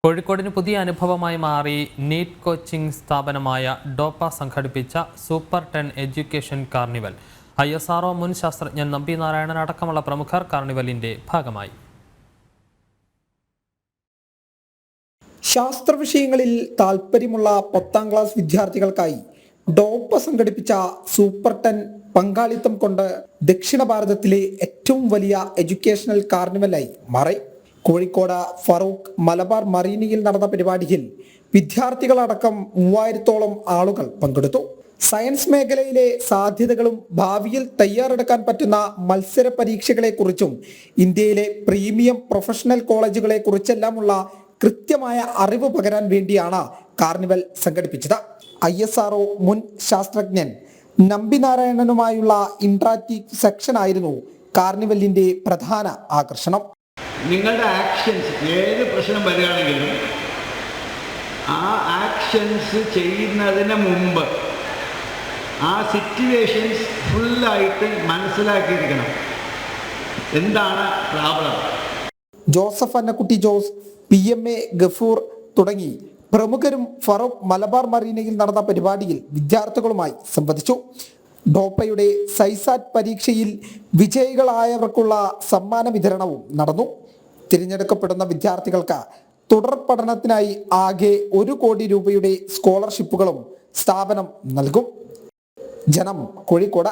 കോഴിക്കോടിന് പുതിയ അനുഭവമായി മാറി നീറ്റ് കോച്ചിംഗ് സ്ഥാപനമായ ഡോപ്പ സംഘടിപ്പിച്ച സൂപ്പർ 10 എഡ്യൂക്കേഷൻ കാർണിവൽ. ISRO മുൻ ശാസ്ത്രജ്ഞൻ നമ്പി നാരായണൻ അടക്കമുള്ള പ്രമുഖർ കാർണിവലിന്റെ ഭാഗമായി. ശാസ്ത്ര വിഷയങ്ങളിൽ താൽപ്പര്യമുള്ള 10ാം ക്ലാസ് വിദ്യാർത്ഥികൾക്കായി ഡോപ്പ സംഘടിപ്പിച്ച സൂപ്പർ 10 പങ്കാളിത്തം കൊണ്ട് ദക്ഷിണ ഭാരതത്തിലെ ഏറ്റവും വലിയ എഡ്യൂക്കേഷണൽ കാർണിവലായി മാറി. കോഴിക്കോട് ഫറൂഖ് മലബാർ മറീനയിൽ നടന്ന പരിപാടിയിൽ വിദ്യാർത്ഥികളടക്കം 3000-ഓളം ആളുകൾ പങ്കെടുത്തു. സയൻസ് മേഖലയിലെ സാധ്യതകളും ഭാവിയിൽ തയ്യാറെടുക്കാൻ പറ്റുന്ന മത്സര പരീക്ഷകളെ കുറിച്ചും ഇന്ത്യയിലെ പ്രീമിയം പ്രൊഫഷണൽ കോളേജുകളെ കുറിച്ചെല്ലാമുള്ള കൃത്യമായ അറിവ് പകരാൻ വേണ്ടിയാണ് കാർണിവൽ സംഘടിപ്പിച്ചത്. ISRO മുൻ ശാസ്ത്രജ്ഞൻ നമ്പി നാരായണനുമായുള്ള ഇന്ററാക്റ്റീവ് സെക്ഷൻ ആയിരുന്നു കാർണിവലിന്റെ പ്രധാന ആകർഷണം. നിങ്ങളുടെ ആക്ഷൻസ് ഏത് പ്രശ്നം വരികയാണെങ്കിലും ആ ആക്ഷൻസ് ചെയ്യുന്നതിന് മുമ്പ് ആ സിറ്റുവേഷൻസ് ഫുള്ളായിട്ട് മനസ്സിലാക്കിയിരിക്കണം. എന്താണ് problem? Joseph Annakutty Jose, PMA Gafoor തുടങ്ങി പ്രമുഖരും ഫറൂഖ് മലബാർ മറീനയിൽ നടന്ന പരിപാടിയിൽ വിദ്യാർത്ഥികളുമായി സംവദിച്ചു. ഡോപ്പയുടെ സൈസാറ്റ് പരീക്ഷയിൽ വിജയികളായവർക്കുള്ള സമ്മാന വിതരണവും നടന്നു. തിരഞ്ഞെടുക്കപ്പെടുന്ന വിദ്യാർത്ഥികൾക്ക് തുടർ പഠനത്തിനായി ആകെ 1 കോടി രൂപയുടെ സ്കോളർഷിപ്പുകളും സ്ഥാപനം നൽകും. ജനം, കോഴിക്കോട്.